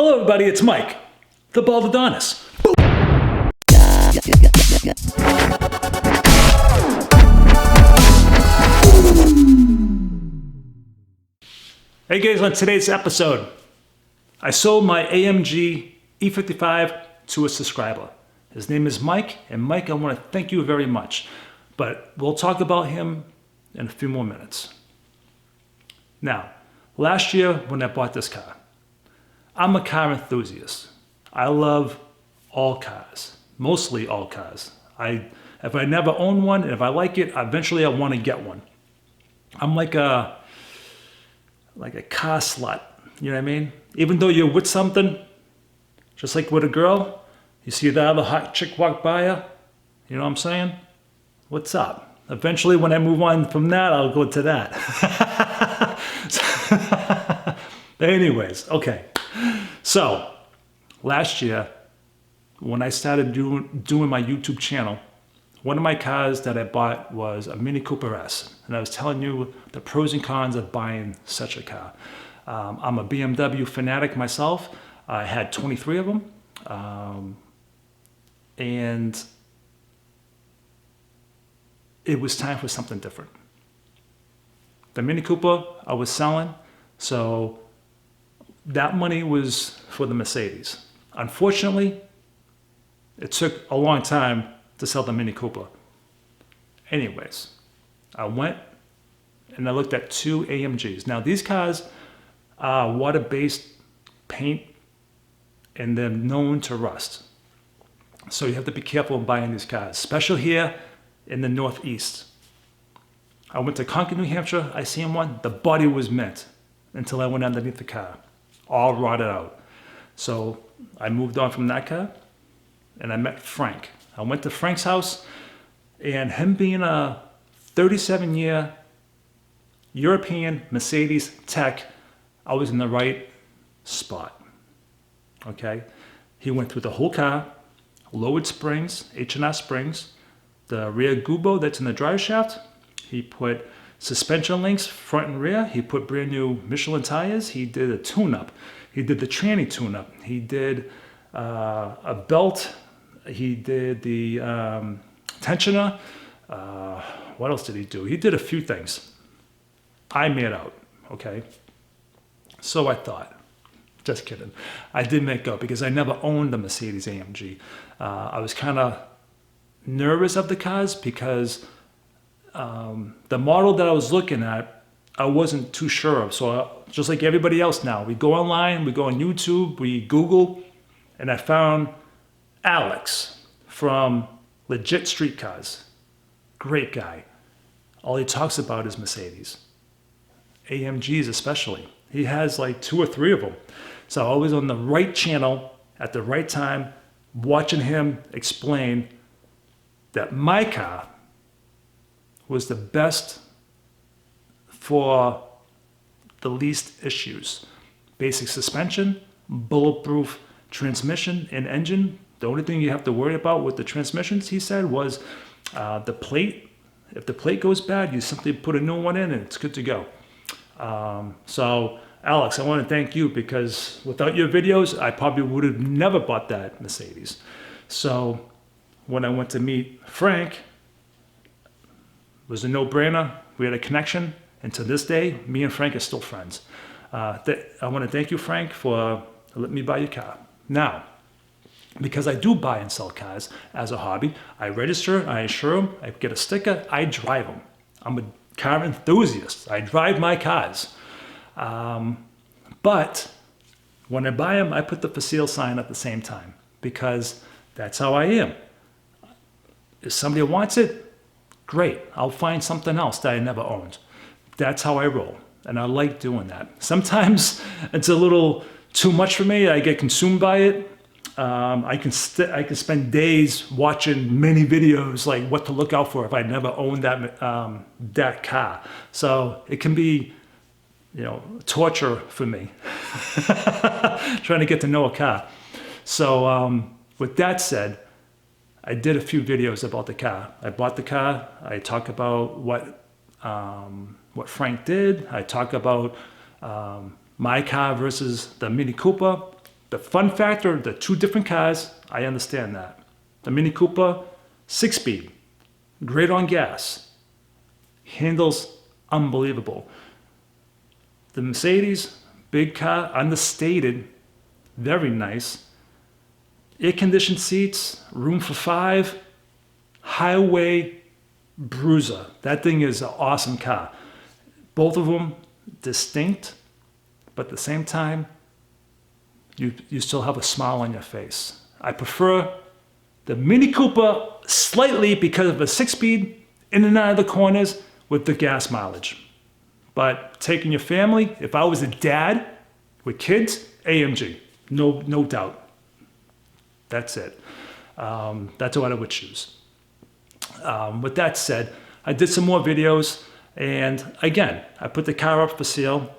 Hello everybody, it's Mike, the Baldadonis. Hey guys, on today's episode, I sold my AMG E55 to a subscriber. His name is Mike, and Mike, I want to thank you very much. But we'll talk about him in a few more minutes. Now, last year when I bought this car, I'm a car enthusiast. I love all cars, mostly all cars. If I never own one, and if I like it, eventually I want to get one. I'm like a car slut, you know what I mean? Even though you're with something, just like with a girl, you see the other hot chick walk by you, you know what I'm saying? What's up? Eventually when I move on from that, I'll go to that. Anyways, okay. So, last year, when I started doing my YouTube channel, one of my cars that I bought was a Mini Cooper S. And I was telling you the pros and cons of buying such a car. I'm a BMW fanatic myself. I had 23 of them. And it was time for something different. The Mini Cooper I was selling, so that money was for the Mercedes. Unfortunately, it took a long time to sell the Mini Cooper. Anyways, I went and I looked at two AMGs. Now these cars are water-based paint and they're known to rust. So you have to be careful buying these cars, especially here in the Northeast. I went to Concord, New Hampshire, I seen one, the body was mint until I went underneath the car, all rotted out. So I moved on from that car and I met Frank. I went to Frank's house, and him being a 37-year European Mercedes tech, I was in the right spot, okay? He went through the whole car, lowered springs, H&R springs, the rear gubo that's in the drive shaft. He put suspension links front and rear. He put brand new Michelin tires. He did a tune-up. He did the tranny tune-up. He did a belt. He did the tensioner. What else did he do? He did a few things. I made out, okay? So I thought, just kidding. I did make out because I never owned the Mercedes AMG. I was kind of nervous of the cars because the model that I was looking at, I wasn't too sure of. So just like everybody else now, we go online, we go on YouTube, we Google, and I found Alex from Legit Street Cars. Great guy. All he talks about is Mercedes. AMGs especially. He has like 2 or 3 of them. So I was on the right channel at the right time, watching him explain that my car was the best for the least issues. Basic suspension, bulletproof transmission and engine. The only thing you have to worry about with the transmissions, he said, was the plate. If the plate goes bad, you simply put a new one in and it's good to go. So Alex, I want to thank you because without your videos, I probably would have never bought that Mercedes. So when I went to meet Frank, it was a no-brainer. We had a connection, and to this day, me and Frank are still friends. I want to thank you, Frank, for letting me buy your car. Now, because I do buy and sell cars as a hobby, I register, I insure them, I get a sticker, I drive them. I'm a car enthusiast. I drive my cars. But when I buy them, I put the for sale sign at the same time because that's how I am. If somebody wants it, great. I'll find something else that I never owned. That's how I roll, and I like doing that. Sometimes it's a little too much for me. I get consumed by it. I can spend days watching many videos like what to look out for if I never owned that car. So it can be, you know, torture for me trying to get to know a car. So with that said, I did a few videos about the car. I bought the car. I talk about what Frank did. I talk about my car versus the Mini Cooper. The fun factor, the two different cars, I understand that. The Mini Cooper, 6-speed, great on gas, handles unbelievable. The Mercedes, big car, understated, very nice. Air-conditioned seats, room for 5, highway bruiser. That thing is an awesome car. Both of them distinct, but at the same time, you still have a smile on your face. I prefer the Mini Cooper slightly because of a 6-speed in and out of the corners with the gas mileage. But taking your family, if I was a dad with kids, AMG, no doubt. That's it. That's what I would choose. With that said, I did some more videos, and again, I put the car up for sale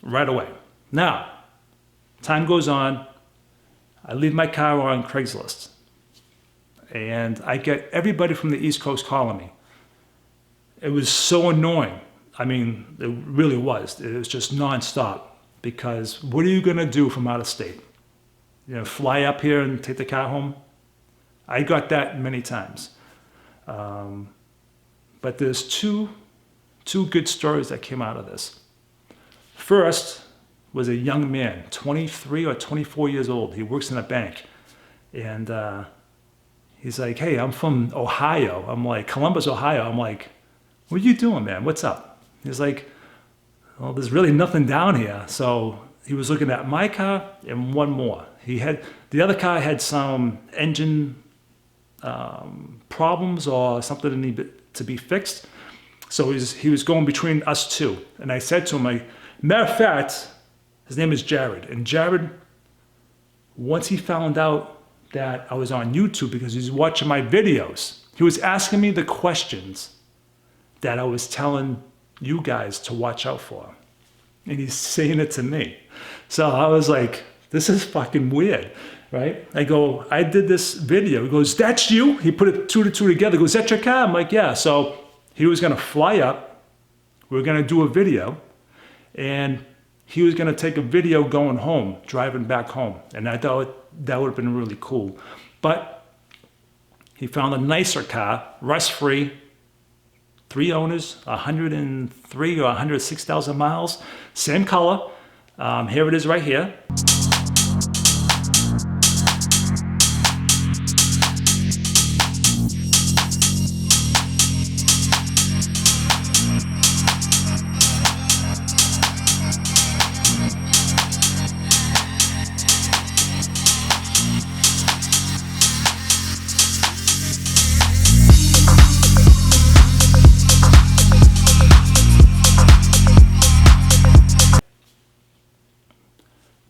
right away. Now, time goes on, I leave my car on Craigslist, and I get everybody from the East Coast calling me. It was so annoying. I mean, it really was. It was just nonstop, because what are you gonna do from out of state? You know, fly up here and take the car home? I got that many times. But there's two good stories that came out of this. First was a young man, 23 or 24 years old. He works in a bank. And he's like, hey, I'm from Ohio. I'm like, Columbus, Ohio. I'm like, what are you doing, man? What's up? He's like, well, there's really nothing down here. So he was looking at my car and one more. The other car had some engine problems or something that needed to be fixed. So he was going between us two. And I said to him, matter of fact, his name is Jared. And Jared, once he found out that I was on YouTube because he was watching my videos, he was asking me the questions that I was telling you guys to watch out for. And he's saying it to me. So I was like, this is fucking weird, right? I go, I did this video. He goes, that's you? He put it 2 to 2 together. He goes, that's your car? I'm like, yeah. So he was gonna fly up. We were gonna do a video. And he was gonna take a video going home, driving back home. And I thought that would have been really cool. But he found a nicer car, rust-free, 3 owners, 103 or 106,000 miles, same color. Here it is right here.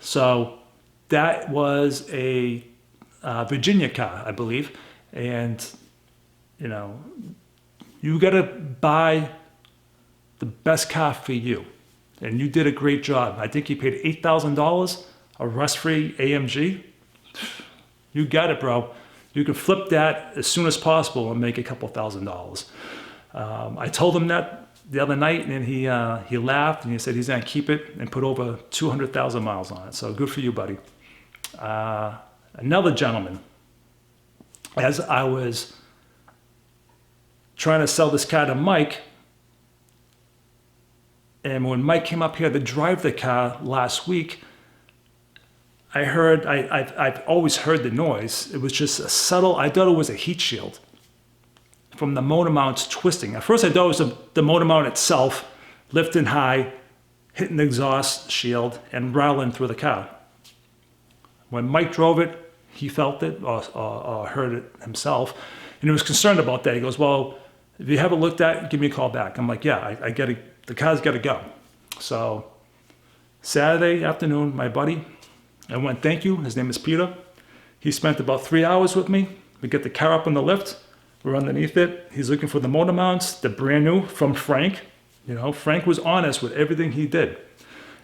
So that was a Virginia car, I believe. And, you know, you got to buy the best car for you. And you did a great job. I think you paid $8,000, a rust-free AMG. You got it, bro. You can flip that as soon as possible and make a couple $1,000s. I told him that the other night, and he laughed, and he said he's gonna keep it and put over 200,000 miles on it. So good for you, buddy. Another gentleman, as I was trying to sell this car to Mike, and when Mike came up here to drive the car last week, I heard, I've always heard the noise. It was just a subtle, I thought it was a heat shield from the motor mounts twisting. At first I thought it was the motor mount itself lifting high, hitting the exhaust shield and rattling through the car. When Mike drove it, he felt it or heard it himself, and he was concerned about that. He goes, well, if you haven't looked at it, give me a call back. I'm like, yeah, I get it. The car's got to go. So Saturday afternoon, my buddy, I went, thank you. His name is Peter. He spent about 3 hours with me. We get the car up on the lift. We're underneath it. He's looking for the motor mounts. They're brand new from Frank. You know, Frank was honest with everything he did.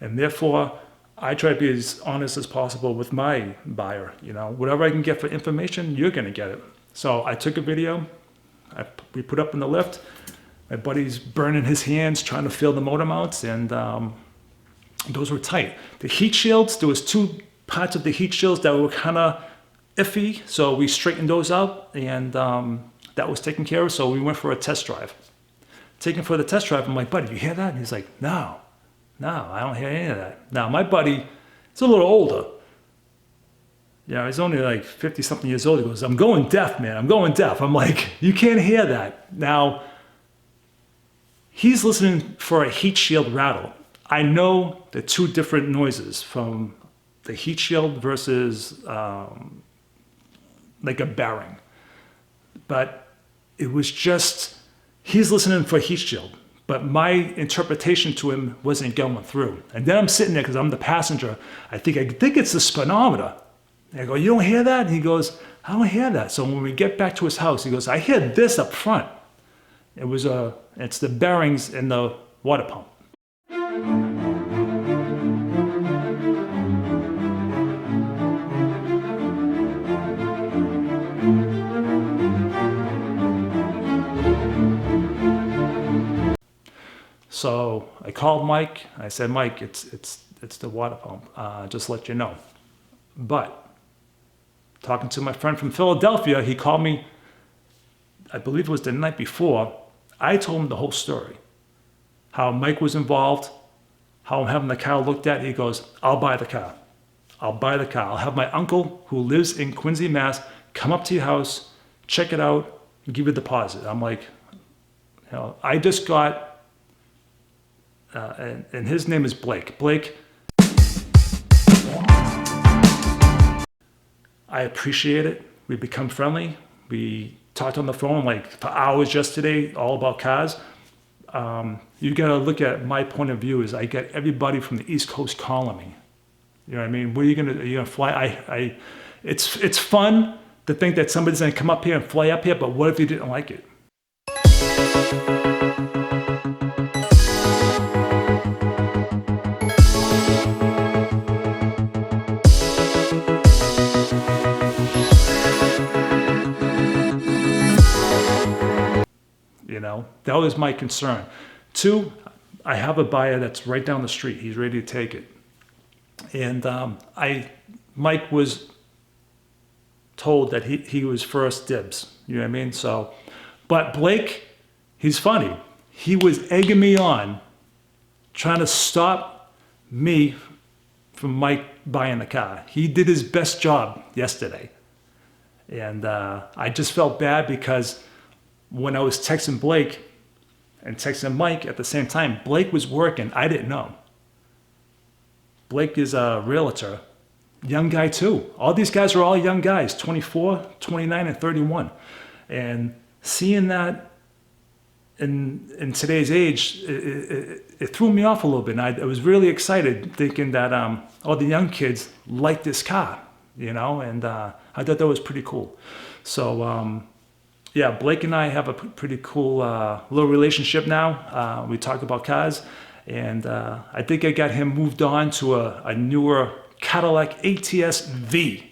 And therefore, I try to be as honest as possible with my buyer. You know, whatever I can get for information, you're going to get it. So I took a video. We put up in the lift. My buddy's burning his hands trying to feel the motor mounts, and those were tight. The heat shields, there was 2 parts of the heat shields that were kind of iffy. So we straightened those out, and that was taken care of. So we went for a test drive. Taken for the test drive, I'm like, buddy, you hear that? And he's like, no, I don't hear any of that. Now, my buddy, he's a little older. He's only like 50 something years old. He goes, I'm going deaf, man. I'm going deaf. I'm like, you can't hear that. Now, he's listening for a heat shield rattle. I know the two different noises from the heat shield versus like a bearing. But it was just, he's listening for a heat shield. But my interpretation to him wasn't going through. And then I'm sitting there because I'm the passenger. I think it's the speedometer. And I go, you don't hear that? And he goes, I don't hear that. So when we get back to his house, he goes, I hear this up front. It's the bearings in the water pump. So I called Mike. I said, Mike, it's the water pump. Just let you know. But talking to my friend from Philadelphia, he called me, I believe it was the night before. I told him the whole story. How Mike was involved, how I'm having the car looked at. He goes, I'll buy the car. I'll buy the car. I'll have my uncle who lives in Quincy, Mass, come up to your house, check it out, and give you a deposit. I'm like, I just got, and his name is Blake. Blake, I appreciate it. We become friendly. We talked on the phone like for hours yesterday, all about cars. You got to look at my point of view is I get everybody from the East Coast calling me. You know what I mean? Where are you gonna fly? It's fun to think that somebody's gonna come up here and fly up here, but what if you didn't like it? That was my concern. 2, I have a buyer that's right down the street. He's ready to take it. And Mike was told that he was first dibs. You know what I mean? So, but Blake, he's funny. He was egging me on, trying to stop me from Mike buying the car. He did his best job yesterday. And I just felt bad because when I was texting Blake and texting Mike at the same time, Blake was working. I didn't know. Blake is a realtor, young guy too. All these guys are all young guys, 24, 29, and 31. And seeing that in today's age, it threw me off a little bit. And I was really excited thinking that all the young kids like this car, and I thought that was pretty cool. So, yeah, Blake and I have a pretty cool little relationship now. We talk about cars, and I think I got him moved on to a newer Cadillac ATS V,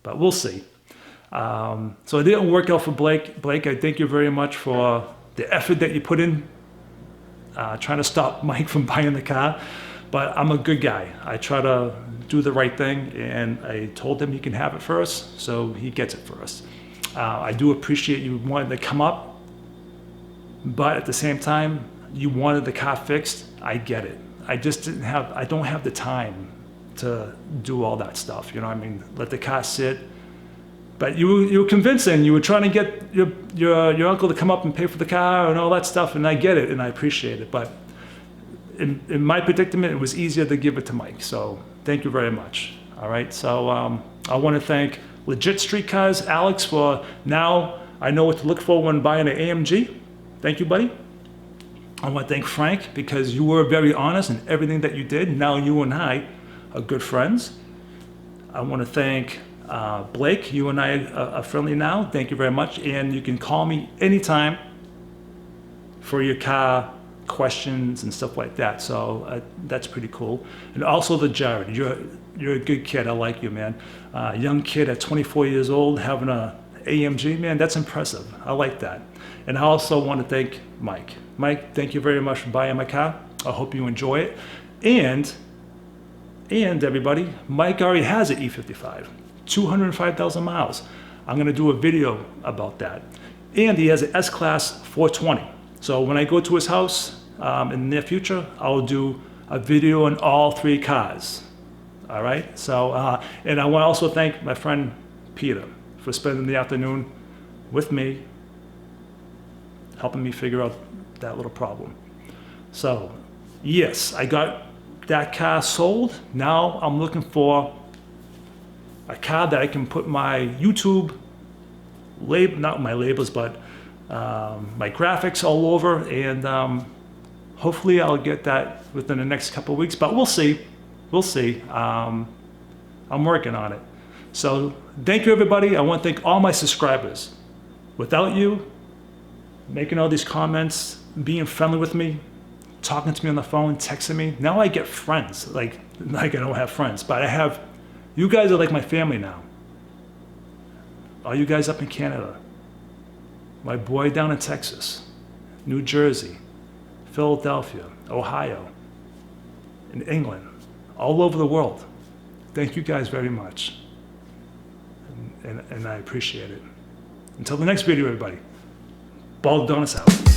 but we'll see. So it didn't work out for Blake. Blake, I thank you very much for the effort that you put in trying to stop Mike from buying the car, but I'm a good guy. I try to do the right thing, and I told him he can have it first, so he gets it first. I do appreciate you wanting to come up, but at the same time, you wanted the car fixed. I get it. I don't have the time to do all that stuff. Let the car sit. But you were convincing. You were trying to get your uncle to come up and pay for the car and all that stuff, and I get it, and I appreciate it. But in my predicament, it was easier to give it to Mike. So thank you very much. All right. So I want to thank Legit Street Cars, Alex, for now I know what to look for when buying an AMG. Thank you, buddy. I want to thank Frank because you were very honest in everything that you did. Now you and I are good friends. I want to thank Blake. You and I are friendly now. Thank you very much. And you can call me anytime for your car questions and stuff like that. So that's pretty cool. And also the Jared, you're a good kid. I like you, man. Young kid at 24 years old having a AMG, man, that's impressive. I like that. And I also want to thank Mike. Mike, thank you very much for buying my car. I hope you enjoy it. And And everybody, Mike already has an E55, 205,000 miles. I'm gonna do a video about that. And he has an S-Class 420. So when I go to his house in the near future, I'll do a video on all 3 cars. All right, so, and I want to also thank my friend Peter for spending the afternoon with me, helping me figure out that little problem. So, yes, I got that car sold. Now I'm looking for a car that I can put my YouTube not my labels, but my graphics all over, and hopefully I'll get that within the next couple of weeks, but we'll see. We'll see. I'm working on it. So thank you, everybody. I want to thank all my subscribers. Without you making all these comments, being friendly with me, talking to me on the phone, texting me, now I get friends. Like I don't have friends, but I have, you guys are like my family now. All you guys up in Canada, my boy down in Texas, New Jersey, Philadelphia, Ohio, in England, all over the world. Thank you guys very much. And I appreciate it. Until the next video, everybody. Baldadonis out.